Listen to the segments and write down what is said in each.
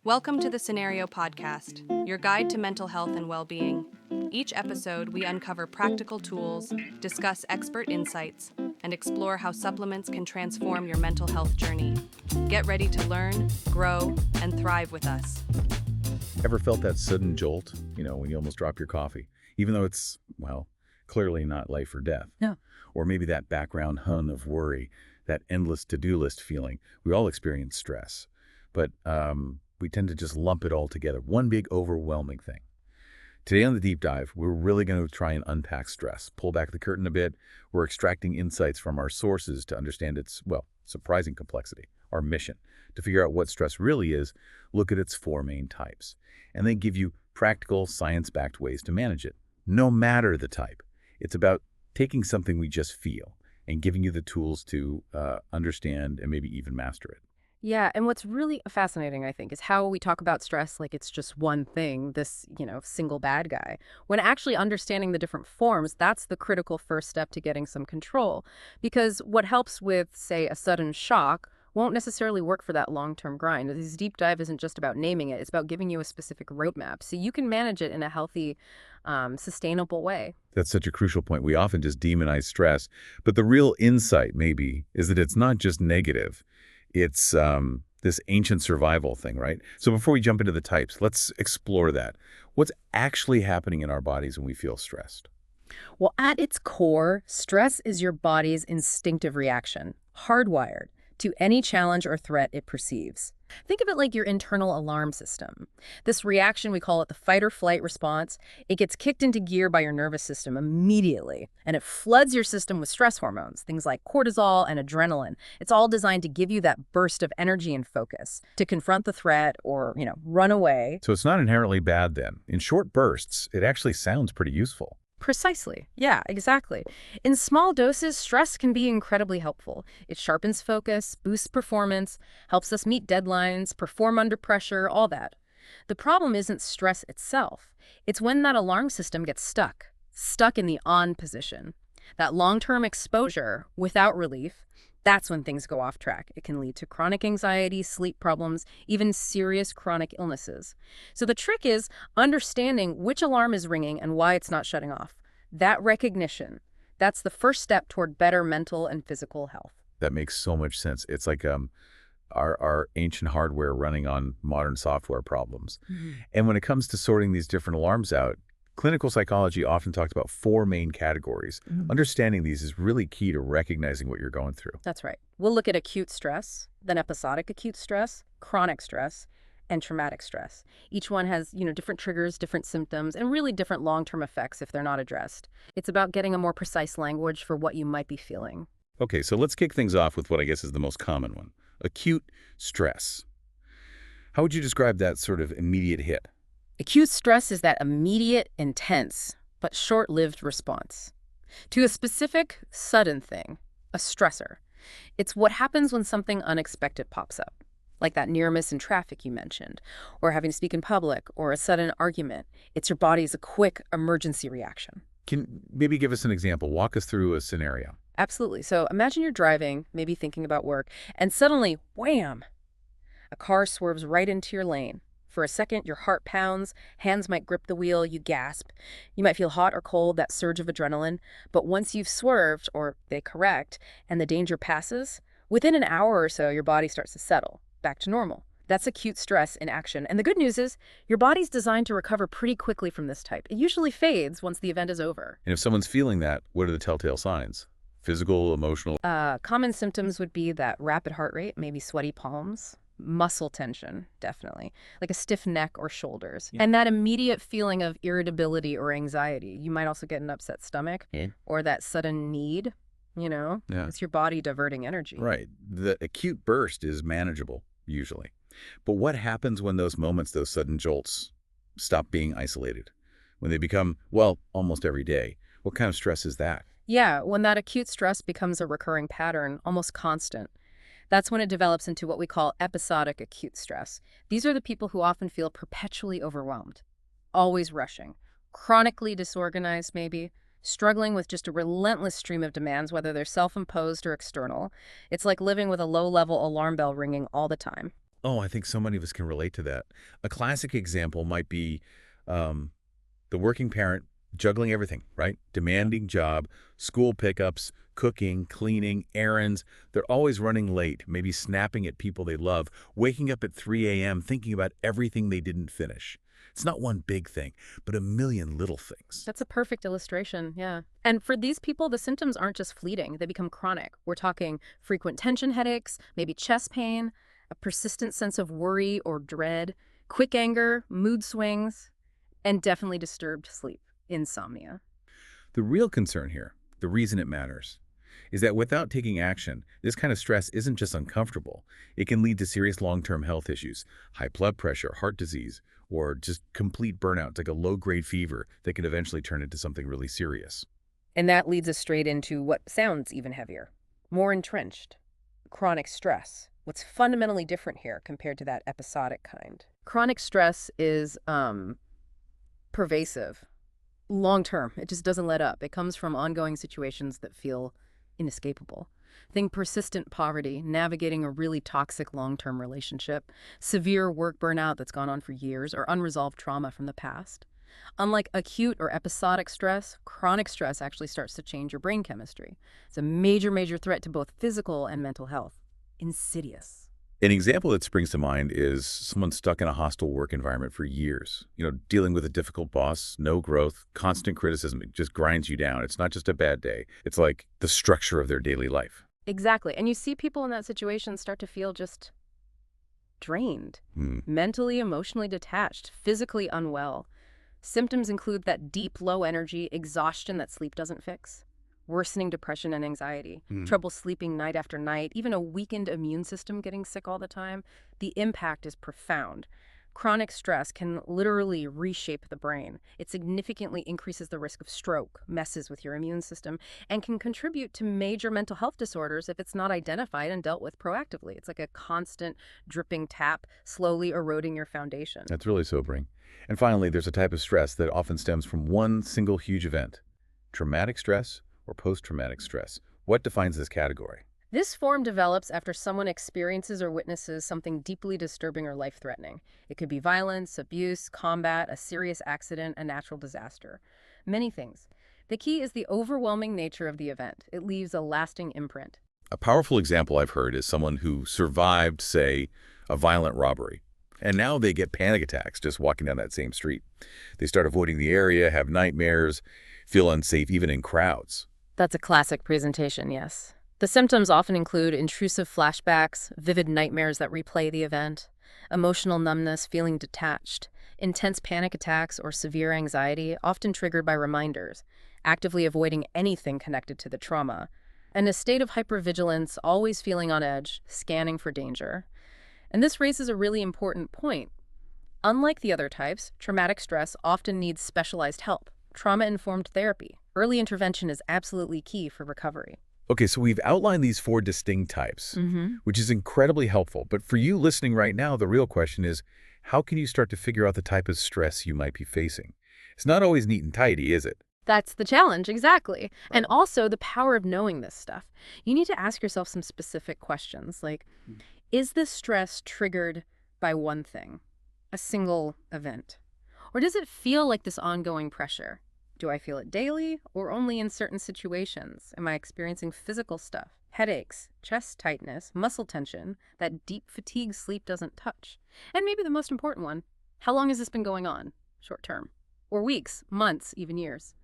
Welcome to the Cenario Podcast, your guide to mental health and well-being. Each episode, we uncover practical tools, discuss expert insights, and explore how supplements can transform your mental health journey. Get ready to learn, grow, and thrive with us. Ever felt that sudden jolt, when you almost drop your coffee, even though it's, clearly not life or death? Yeah. Or maybe that background hum of worry, that endless to-do list feeling. We all experience stress, but we tend to just lump it all together, one big overwhelming thing. Today on the deep dive, we're really going to try and unpack stress, pull back the curtain a bit. We're extracting insights from our sources to understand its, surprising complexity, our mission, to figure out what stress really is, look at its four main types, and then give you practical, science-backed ways to manage it, no matter the type. It's about taking something we just feel and giving you the tools to understand and maybe even master it. Yeah, and what's really fascinating, I think, is how we talk about stress like it's just one thing, this, single bad guy. When actually understanding the different forms, that's the critical first step to getting some control. Because what helps with, say, a sudden shock won't necessarily work for that long-term grind. This deep dive isn't just about naming it. It's about giving you a specific roadmap so you can manage it in a healthy, sustainable way. That's such a crucial point. We often just demonize stress, but the real insight maybe is that it's not just negative. It's this ancient survival thing, right? So before we jump into the types, let's explore that. What's actually happening in our bodies when we feel stressed? Well, at its core, stress is your body's instinctive reaction, hardwired to any challenge or threat it perceives. Think of it like your internal alarm system. This reaction, we call it the fight or flight response. It gets kicked into gear by your nervous system immediately, and it floods your system with stress hormones, things like cortisol and adrenaline. It's all designed to give you that burst of energy and focus to confront the threat or, run away. So it's not inherently bad then. In short bursts, it actually sounds pretty useful. Precisely. Yeah, exactly. In small doses, stress can be incredibly helpful. It sharpens focus, boosts performance, helps us meet deadlines, perform under pressure, all that. The problem isn't stress itself. It's when that alarm system gets stuck in the on position. That long-term exposure without relief, that's when things go off track. It can lead to chronic anxiety, sleep problems, even serious chronic illnesses. So the trick is understanding which alarm is ringing and why it's not shutting off. That recognition, that's the first step toward better mental and physical health. That makes so much sense. It's like our ancient hardware running on modern software problems. Mm-hmm. And when it comes to sorting these different alarms out, clinical psychology often talks about four main categories. Mm-hmm. Understanding these is really key to recognizing what you're going through. That's right. We'll look at acute stress, then episodic acute stress, chronic stress, and traumatic stress. Each one has, different triggers, different symptoms, and really different long-term effects if they're not addressed. It's about getting a more precise language for what you might be feeling. Okay, so let's kick things off with what I guess is the most common one, acute stress. How would you describe that sort of immediate hit? Acute stress is that immediate, intense, but short-lived response to a specific, sudden thing, a stressor. It's what happens when something unexpected pops up, like that near miss in traffic you mentioned, or having to speak in public, or a sudden argument. It's your body's a quick emergency reaction. Can maybe give us an example? Walk us through a scenario. Absolutely. So imagine you're driving, maybe thinking about work, and suddenly, wham, a car swerves right into your lane. For a second, your heart pounds, hands might grip the wheel, you gasp. You might feel hot or cold, that surge of adrenaline. But once you've swerved, or they correct, and the danger passes, within an hour or so, your body starts to settle, back to normal. That's acute stress in action. And the good news is, your body's designed to recover pretty quickly from this type. It usually fades once the event is over. And if someone's feeling that, what are the telltale signs? Physical, emotional? Common symptoms would be that rapid heart rate, maybe sweaty palms, muscle tension, definitely, like a stiff neck or shoulders. Yeah. And that immediate feeling of irritability or anxiety. You might also get an upset stomach or that sudden need, It's your body diverting energy. Right. The acute burst is manageable, usually. But what happens when those moments, those sudden jolts, stop being isolated? When they become, almost every day? What kind of stress is that? Yeah, when that acute stress becomes a recurring pattern, almost constant. That's when it develops into what we call episodic acute stress. These are the people who often feel perpetually overwhelmed, always rushing, chronically disorganized maybe, struggling with just a relentless stream of demands, whether they're self-imposed or external. It's like living with a low-level alarm bell ringing all the time. Oh, I think so many of us can relate to that. A classic example might be the working parent juggling everything, right? Demanding job, school pickups, cooking, cleaning, errands. They're always running late, maybe snapping at people they love, waking up at 3 a.m. thinking about everything they didn't finish. It's not one big thing, but a million little things. That's a perfect illustration, yeah. And for these people, the symptoms aren't just fleeting, they become chronic. We're talking frequent tension headaches, maybe chest pain, a persistent sense of worry or dread, quick anger, mood swings, and definitely disturbed sleep, insomnia. The real concern here, the reason it matters, is that without taking action, this kind of stress isn't just uncomfortable. It can lead to serious long-term health issues, high blood pressure, heart disease, or just complete burnout, like a low-grade fever that can eventually turn into something really serious. And that leads us straight into what sounds even heavier, more entrenched, chronic stress. What's fundamentally different here compared to that episodic kind? Chronic stress is pervasive, long-term. It just doesn't let up. It comes from ongoing situations that feel inescapable. Think persistent poverty, navigating a really toxic long-term relationship, severe work burnout that's gone on for years, or unresolved trauma from the past. Unlike acute or episodic stress, chronic stress actually starts to change your brain chemistry. It's a major, major threat to both physical and mental health. Insidious. An example that springs to mind is someone stuck in a hostile work environment for years, dealing with a difficult boss, no growth, constant criticism. It just grinds you down. It's not just a bad day. It's like the structure of their daily life. Exactly. And you see people in that situation start to feel just drained, mentally, emotionally detached, physically unwell. Symptoms include that deep, low energy, exhaustion that sleep doesn't fix, worsening depression and anxiety, trouble sleeping night after night, even a weakened immune system getting sick all the time. The impact is profound. Chronic stress can literally reshape the brain. It significantly increases the risk of stroke, messes with your immune system, and can contribute to major mental health disorders if it's not identified and dealt with proactively. It's like a constant dripping tap, slowly eroding your foundation. That's really sobering. And finally, there's a type of stress that often stems from one single huge event: traumatic stress or post-traumatic stress. What defines this category? This form develops after someone experiences or witnesses something deeply disturbing or life-threatening. It could be violence, abuse, combat, a serious accident, a natural disaster. Many things. The key is the overwhelming nature of the event. It leaves a lasting imprint. A powerful example I've heard is someone who survived, say, a violent robbery. And now they get panic attacks just walking down that same street. They start avoiding the area, have nightmares, feel unsafe even in crowds. That's a classic presentation, yes. The symptoms often include intrusive flashbacks, vivid nightmares that replay the event, emotional numbness, feeling detached, intense panic attacks, or severe anxiety, often triggered by reminders, actively avoiding anything connected to the trauma, and a state of hypervigilance, always feeling on edge, scanning for danger. And this raises a really important point. Unlike the other types, traumatic stress often needs specialized help, trauma-informed therapy. Early intervention is absolutely key for recovery. Okay, so we've outlined these 4 distinct types, which is incredibly helpful. But for you listening right now, the real question is, how can you start to figure out the type of stress you might be facing? It's not always neat and tidy, is it? That's the challenge, exactly. And also the power of knowing this stuff. You need to ask yourself some specific questions, like, is this stress triggered by one thing, a single event? Or does it feel like this ongoing pressure? Do I feel it daily or only in certain situations? Am I experiencing physical stuff, headaches, chest tightness, muscle tension, that deep fatigue sleep doesn't touch? And maybe the most important one, how long has this been going on? Short term. Or weeks, months, even years.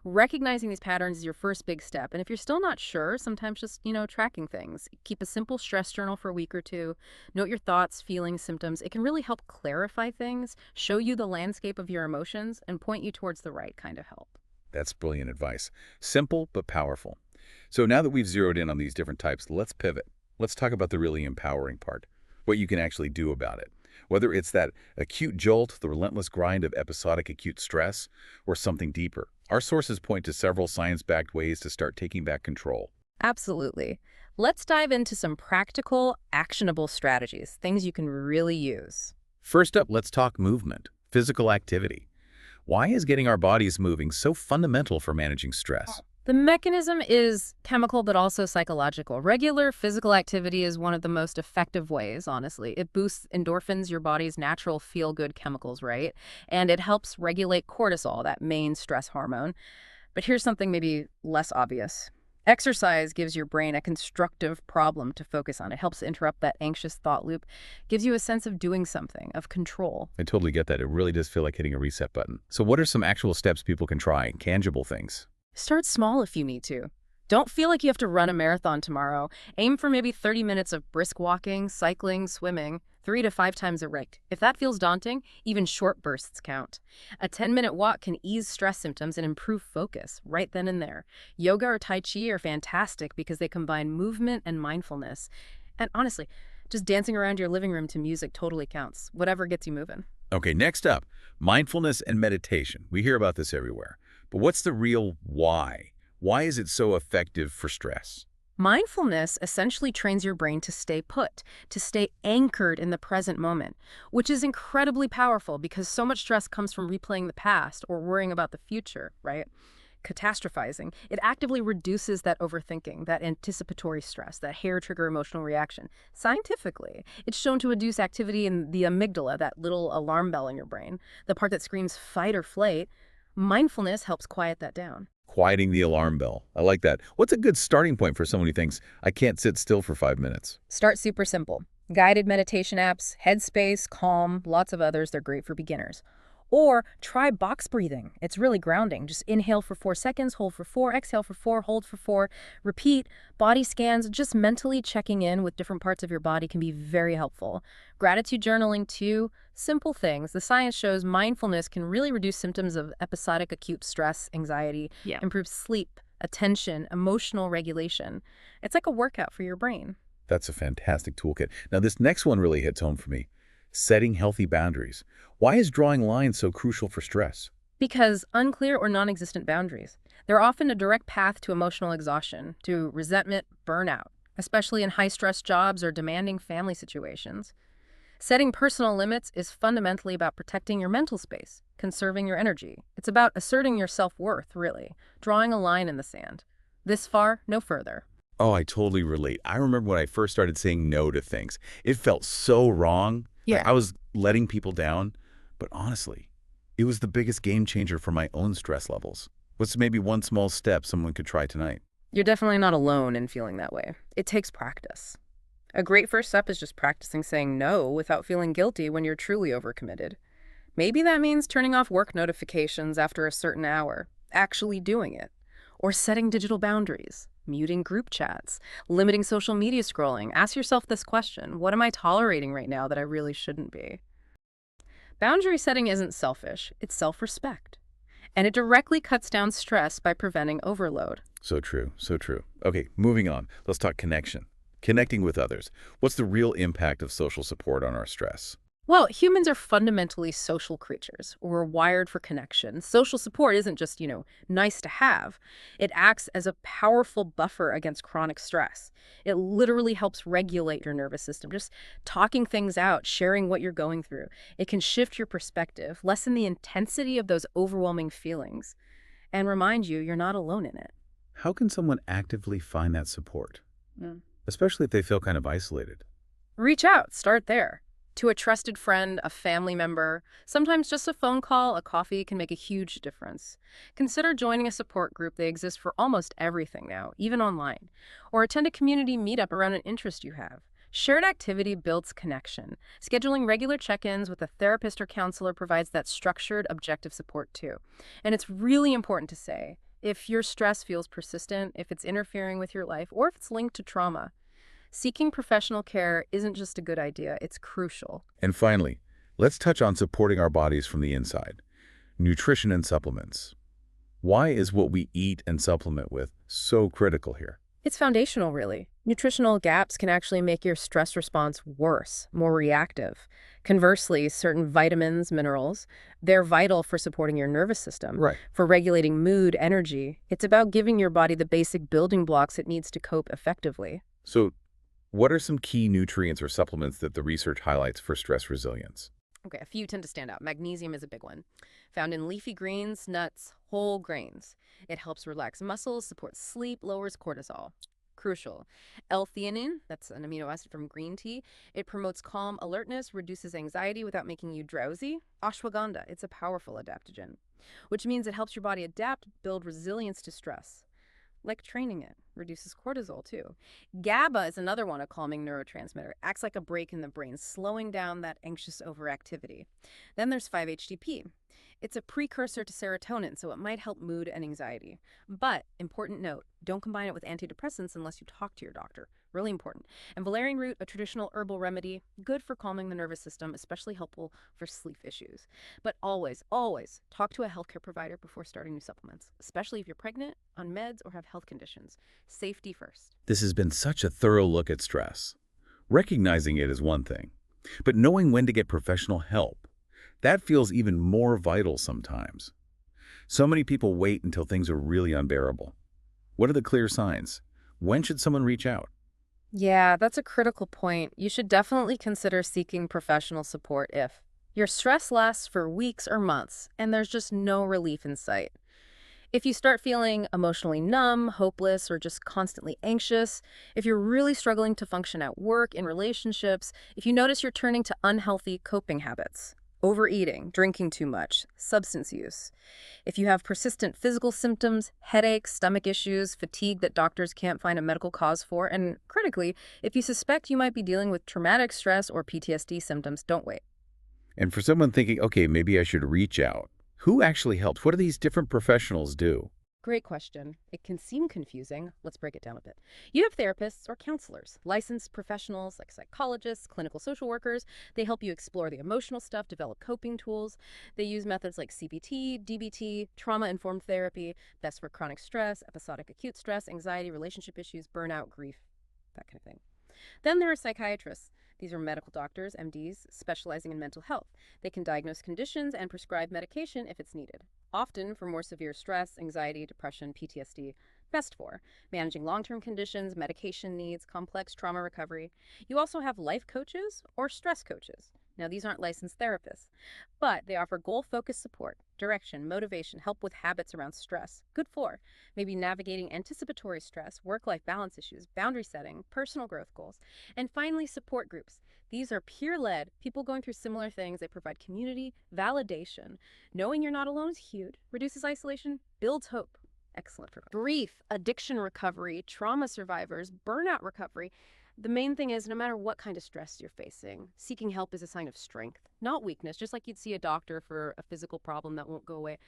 Recognizing these patterns is your first big step. And if you're still not sure, sometimes just, tracking things. Keep a simple stress journal for a week or two. Note your thoughts, feelings, symptoms. It can really help clarify things, show you the landscape of your emotions, and point you towards the right kind of help. That's brilliant advice. Simple but powerful. So now that we've zeroed in on these different types, let's pivot. Let's talk about the really empowering part, what you can actually do about it. Whether it's that acute jolt, the relentless grind of episodic acute stress, or something deeper. Our sources point to several science-backed ways to start taking back control. Absolutely. Let's dive into some practical, actionable strategies, things you can really use. First up, let's talk movement, physical activity. Why is getting our bodies moving so fundamental for managing stress? The mechanism is chemical but also psychological. Regular physical activity is one of the most effective ways, honestly. It boosts endorphins, your body's natural feel-good chemicals, right? And it helps regulate cortisol, that main stress hormone. But here's something maybe less obvious. Exercise gives your brain a constructive problem to focus on. It helps interrupt that anxious thought loop, gives you a sense of doing something, of control. I totally get that. It really does feel like hitting a reset button. So what are some actual steps people can try, tangible things? Start small if you need to. Don't feel like you have to run a marathon tomorrow. Aim for maybe 30 minutes of brisk walking, cycling, swimming, 3 to 5 times a week. If that feels daunting, even short bursts count. A 10-minute walk can ease stress symptoms and improve focus right then and there. Yoga or Tai Chi are fantastic because they combine movement and mindfulness. And honestly, just dancing around your living room to music totally counts. Whatever gets you moving. Okay, next up, mindfulness and meditation. We hear about this everywhere. But what's the real why? Why is it so effective for stress? Mindfulness essentially trains your brain to stay put, to stay anchored in the present moment, which is incredibly powerful because so much stress comes from replaying the past or worrying about the future, right? Catastrophizing. It actively reduces that overthinking, that anticipatory stress, that hair-trigger emotional reaction. Scientifically, it's shown to reduce activity in the amygdala, that little alarm bell in your brain, the part that screams fight or flight. Mindfulness helps quiet that down. Quieting the alarm bell. I like that. What's a good starting point for someone who thinks, I can't sit still for 5 minutes? Start super simple. Guided meditation apps, Headspace, Calm, lots of others, they're great for beginners. Or try box breathing. It's really grounding. Just inhale for 4 seconds, hold for 4, exhale for 4, hold for 4, repeat. Body scans, just mentally checking in with different parts of your body can be very helpful. Gratitude journaling too. Simple things. The science shows mindfulness can really reduce symptoms of episodic acute stress, anxiety, improve sleep, attention, emotional regulation. It's like a workout for your brain. That's a fantastic toolkit. Now, this next one really hits home for me. Setting healthy boundaries. Why is drawing lines so crucial for stress? Because unclear or non-existent boundaries. They're often a direct path to emotional exhaustion, to resentment, burnout, especially in high-stress jobs or demanding family situations. Setting personal limits is fundamentally about protecting your mental space, conserving your energy. It's about asserting your self-worth, really, drawing a line in the sand. This far, no further. Oh, I totally relate. I remember when I first started saying no to things. It felt so wrong. Yeah. I was letting people down. But honestly, it was the biggest game changer for my own stress levels. What's maybe one small step someone could try tonight? You're definitely not alone in feeling that way. It takes practice. A great first step is just practicing saying no without feeling guilty when you're truly overcommitted. Maybe that means turning off work notifications after a certain hour, actually doing it, or setting digital boundaries, muting group chats, limiting social media scrolling. Ask yourself this question: what am I tolerating right now that I really shouldn't be? Boundary setting isn't selfish, it's self-respect. And it directly cuts down stress by preventing overload. So true, so true. Okay, moving on. Let's talk connection. Connecting with others. What's the real impact of social support on our stress? Well, humans are fundamentally social creatures. We're wired for connection. Social support isn't just, nice to have. It acts as a powerful buffer against chronic stress. It literally helps regulate your nervous system. Just talking things out, sharing what you're going through. It can shift your perspective, lessen the intensity of those overwhelming feelings, and remind you you're not alone in it. How can someone actively find that support? Especially if they feel kind of isolated. Reach out. Start there. To a trusted friend, a family member. Sometimes just a phone call, a coffee can make a huge difference. Consider joining a support group. They exist for almost everything now, even online. Or attend a community meetup around an interest you have. Shared activity builds connection. Scheduling regular check-ins with a therapist or counselor provides that structured, objective support too. And it's really important to say, if your stress feels persistent, if it's interfering with your life, or if it's linked to trauma, seeking professional care isn't just a good idea, it's crucial. And finally, let's touch on supporting our bodies from the inside. Nutrition and supplements. Why is what we eat and supplement with so critical here? It's foundational, really. Nutritional gaps can actually make your stress response worse, more reactive. Conversely, certain vitamins, minerals, they're vital for supporting your nervous system, Right. for regulating mood, energy. It's about giving your body the basic building blocks it needs to cope effectively. So, what are some key nutrients or supplements that the research highlights for stress resilience? Okay, a few tend to stand out. Magnesium is a big one. Found in leafy greens, nuts, whole grains. It helps relax muscles, supports sleep, lowers cortisol. Crucial. L-theanine, that's an amino acid from green tea. It promotes calm alertness, reduces anxiety without making you drowsy. Ashwagandha, it's a powerful adaptogen, which means it helps your body adapt, build resilience to stress. Like training it, reduces cortisol too. GABA is another one, a calming neurotransmitter. Acts like a brake in the brain, slowing down that anxious overactivity. Then there's 5-HTP. It's a precursor to serotonin, so it might help mood and anxiety. But, important note, don't combine it with antidepressants unless you talk to your doctor. Really important. And valerian root, a traditional herbal remedy, good for calming the nervous system, especially helpful for sleep issues. But always, always talk to a healthcare provider before starting new supplements, especially if you're pregnant, on meds, or have health conditions. Safety first. This has been such a thorough look at stress. Recognizing it is one thing, but knowing when to get professional help, that feels even more vital sometimes. So many people wait until things are really unbearable. What are the clear signs? When should someone reach out? Yeah, that's a critical point. You should definitely consider seeking professional support if your stress lasts for weeks or months and there's just no relief in sight. If you start feeling emotionally numb, hopeless, or just constantly anxious, if you're really struggling to function at work, in relationships, if you notice you're turning to unhealthy coping habits, overeating, drinking too much, substance use. If you have persistent physical symptoms, headaches, stomach issues, fatigue that doctors can't find a medical cause for, and critically, if you suspect you might be dealing with traumatic stress or PTSD symptoms, don't wait. And for someone thinking, okay, maybe I should reach out, who actually helps? What do these different professionals do? Great question. It can seem confusing. Let's break it down a bit. You have therapists or counselors, licensed professionals like psychologists, clinical social workers. They help you explore the emotional stuff, develop coping tools. They use methods like CBT, DBT, trauma-informed therapy, best for chronic stress, episodic acute stress, anxiety, relationship issues, burnout, grief, that kind of thing. Then there are psychiatrists. These are medical doctors, MDs, specializing in mental health. They can diagnose conditions and prescribe medication if it's needed, often for more severe stress, anxiety, depression, PTSD, best for managing long-term conditions, medication needs, complex trauma recovery. You also have life coaches or stress coaches. Now, these aren't licensed therapists, but they offer goal-focused support, direction, motivation, help with habits around stress. Good for maybe navigating anticipatory stress, work-life balance issues, boundary setting, personal growth goals. And finally, support groups. These are peer-led, people going through similar things. They provide community, validation. Knowing you're not alone is huge. Reduces isolation, builds hope. Excellent for grief, addiction recovery, trauma survivors, burnout recovery. The main thing is, no matter what kind of stress you're facing, seeking help is a sign of strength, not weakness, just like you'd see a doctor for a physical problem that won't go away.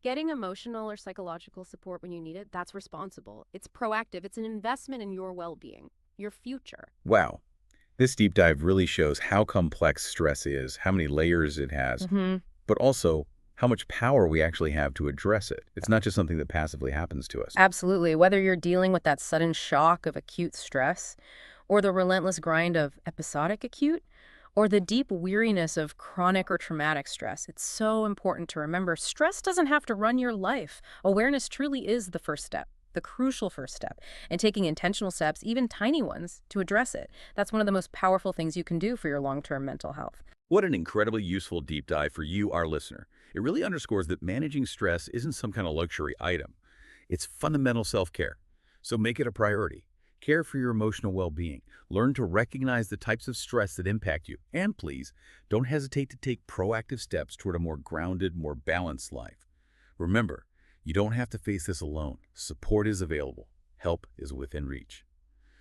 Getting emotional or psychological support when you need it, that's responsible. It's proactive. It's an investment in your well-being, your future. Wow. This deep dive really shows how complex stress is, how many layers it has, but also how much power we actually have to address it. It's not just something that passively happens to us. Absolutely. Whether you're dealing with that sudden shock of acute stress, or the relentless grind of episodic acute, or the deep weariness of chronic or traumatic stress, it's so important to remember stress doesn't have to run your life. Awareness truly is the first step, the crucial first step, and taking intentional steps, even tiny ones, to address it. That's one of the most powerful things you can do for your long-term mental health. What an incredibly useful deep dive for you, our listener. It really underscores that managing stress isn't some kind of luxury item. It's fundamental self-care. So make it a priority. Care for your emotional well-being. Learn to recognize the types of stress that impact you. And please, don't hesitate to take proactive steps toward a more grounded, more balanced life. Remember, you don't have to face this alone. Support is available. Help is within reach.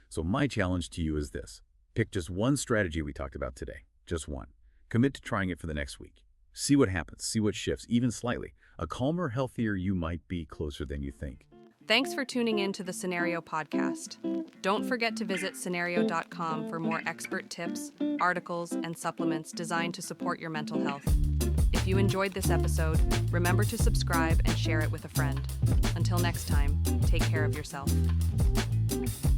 So my challenge to you is this. Pick just one strategy we talked about today. Just one. Commit to trying it for the next week. See what happens. See what shifts, even slightly. A calmer, healthier you might be closer than you think. Thanks for tuning in to the Cenario Podcast. Don't forget to visit Cenario.com for more expert tips, articles, and supplements designed to support your mental health. If you enjoyed this episode, remember to subscribe and share it with a friend. Until next time, take care of yourself.